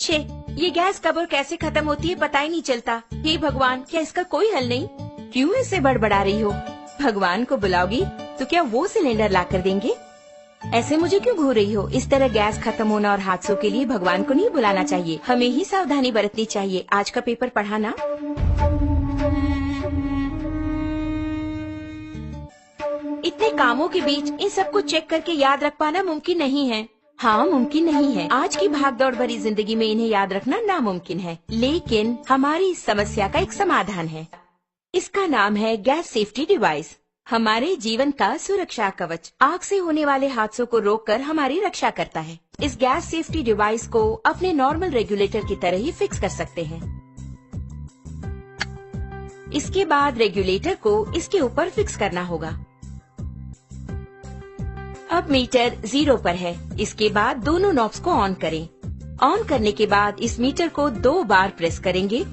छे, ये गैस कब और कैसे खत्म होती है पता ही नहीं चलता। हे भगवान, क्या इसका कोई हल नहीं? क्यों ऐसे बड़बड़ा रही हो? भगवान को बुलाओगी तो क्या वो सिलेंडर ला कर देंगे? ऐसे मुझे क्यों घूर रही हो? इस तरह गैस खत्म होना और हादसों के लिए भगवान को नहीं बुलाना चाहिए, हमें ही सावधानी बरतनी चाहिए। आज का पेपर पढ़ा ना? इतने कामों के बीच इन सबको चेक करके याद रख पाना मुमकिन नहीं है। हाँ, मुमकिन नहीं है। आज की भागदौड़ भरी जिंदगी में इन्हें याद रखना नामुमकिन है, लेकिन हमारी इस समस्या का एक समाधान है। इसका नाम है गैस सेफ्टी डिवाइस। हमारे जीवन का सुरक्षा कवच आग से होने वाले हादसों को रोककर हमारी रक्षा करता है। इस गैस सेफ्टी डिवाइस को अपने नॉर्मल रेगुलेटर की तरह ही फिक्स कर सकते हैं। इसके बाद रेगुलेटर को इसके ऊपर फिक्स करना होगा। अब मीटर 0 पर है। इसके बाद दोनों नॉब्स को ऑन करें। ऑन करने के बाद इस मीटर को 2 बार प्रेस करेंगे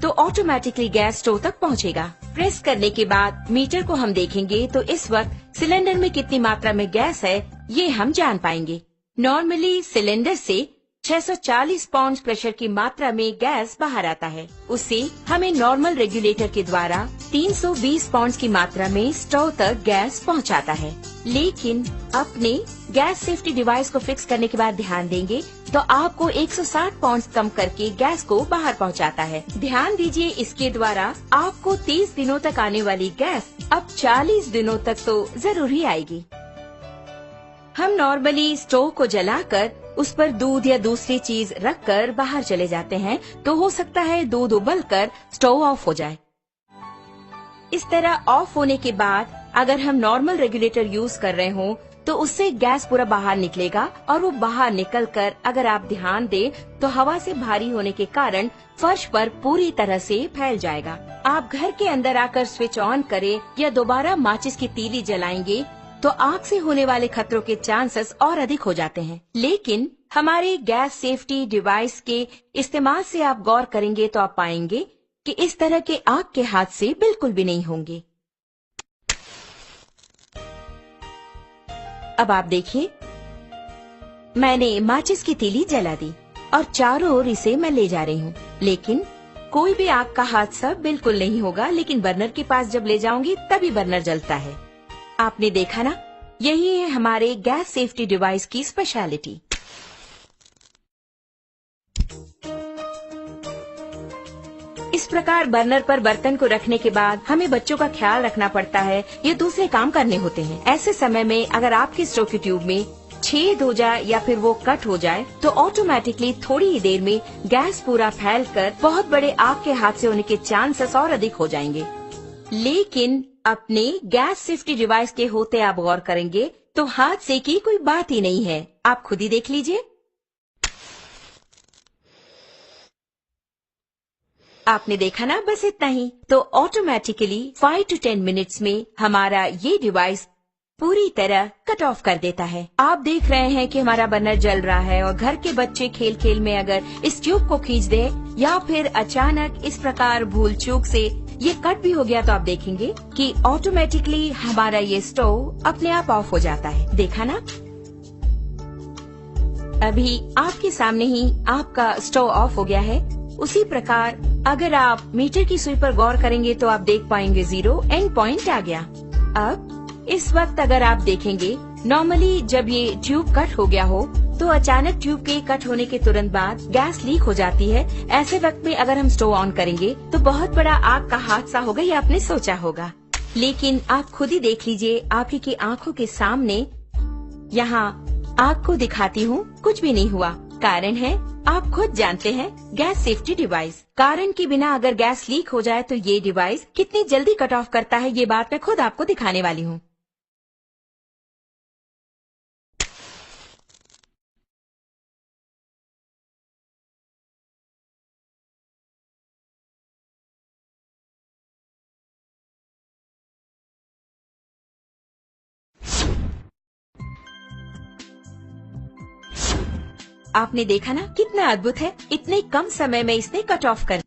तो ऑटोमेटिकली गैस स्टोव तक पहुंचेगा। प्रेस करने के बाद मीटर को हम देखेंगे तो इस वक्त सिलेंडर में कितनी मात्रा में गैस है ये हम जान पाएंगे। नॉर्मली सिलेंडर से 640 पाउंड प्रेशर की मात्रा में गैस बाहर आता है। उससे हमें नॉर्मल रेगुलेटर के द्वारा 320 पाउंड की मात्रा में स्टोव तक गैस पहुंचाता है। लेकिन अपने गैस सेफ्टी डिवाइस को फिक्स करने के बाद ध्यान देंगे तो आपको 160 पाउंड कम करके गैस को बाहर पहुंचाता है। ध्यान दीजिए, इसके द्वारा आपको 30 दिनों तक आने वाली गैस अब 40 दिनों तक तो जरूर ही आएगी। हम नॉर्मली स्टोव को जलाकर उस पर दूध या दूसरी चीज रखकर बाहर चले जाते हैं तो हो सकता है दूध उबलकर स्टोव ऑफ हो जाए। इस तरह ऑफ होने के बाद अगर हम नॉर्मल रेगुलेटर यूज कर रहे हों तो उससे गैस पूरा बाहर निकलेगा और वो बाहर निकलकर अगर आप ध्यान दें तो हवा से भारी होने के कारण फर्श पर पूरी तरह से फैल जाएगा। आप घर के अंदर आकर स्विच ऑन करें या दोबारा माचिस की तीली जलाएंगे तो आग से होने वाले खतरों के चांसेस और अधिक हो जाते हैं। लेकिन हमारे गैस सेफ्टी डिवाइस के इस्तेमाल से आप गौर करेंगे तो आप पाएंगे कि इस तरह के आग के हादसे बिल्कुल भी नहीं होंगे। अब आप देखिए, मैंने माचिस की तीली जला दी और चारों ओर इसे मैं ले जा रही हूँ, लेकिन कोई भी आग का हादसा बिल्कुल नहीं होगा। लेकिन बर्नर के पास जब ले जाऊंगी तभी बर्नर जलता है। आपने देखा ना, यही है हमारे गैस सेफ्टी डिवाइस की स्पेशलिटी। इस प्रकार बर्नर पर बर्तन को रखने के बाद हमें बच्चों का ख्याल रखना पड़ता है या दूसरे काम करने होते हैं। ऐसे समय में अगर आपके स्टोव की ट्यूब में छेद हो जाए या फिर वो कट हो जाए तो ऑटोमेटिकली थोड़ी ही देर में गैस पूरा फैलकर बहुत बड़े आग के हादसे होने के चांसेस और अधिक हो जाएंगे। लेकिन अपने गैस सेफ्टी डिवाइस के होते आप गौर करेंगे तो हादसे की कोई बात ही नहीं है। आप खुद ही देख लीजिए। आपने देखा ना, बस इतना ही। तो ऑटोमेटिकली 5 to 10 मिनट्स में हमारा ये डिवाइस पूरी तरह कट ऑफ कर देता है। आप देख रहे हैं कि हमारा बर्नर जल रहा है और घर के बच्चे खेल खेल में अगर इस ट्यूब को खींच दे या फिर अचानक इस प्रकार भूल चूक से ये कट भी हो गया तो आप देखेंगे कि ऑटोमेटिकली हमारा ये स्टोव अपने आप ऑफ हो जाता है। देखा ना, अभी आपके सामने ही आपका स्टोव ऑफ हो गया है। उसी प्रकार अगर आप मीटर की सुई पर गौर करेंगे तो आप देख पाएंगे 0 एंड पॉइंट आ गया। अब इस वक्त अगर आप देखेंगे, नॉर्मली जब ये ट्यूब कट हो गया हो तो अचानक ट्यूब के कट होने के तुरंत बाद गैस लीक हो जाती है। ऐसे वक्त में अगर हम स्टोव ऑन करेंगे तो बहुत बड़ा आग का हादसा होगा, ये आपने सोचा होगा। लेकिन आप खुद ही देख लीजिए, आपकी की आंखों के सामने यहाँ आग को दिखाती हूँ, कुछ भी नहीं हुआ। कारण है, आप खुद जानते हैं, गैस सेफ्टी डिवाइस। कारण के बिना अगर गैस लीक हो जाए तो ये डिवाइस कितनी जल्दी कट ऑफ करता है, ये बात मैं खुद आपको दिखाने वाली हूँ। आपने देखा ना कितना अद्भुत है, इतने कम समय में इसने कट ऑफ कर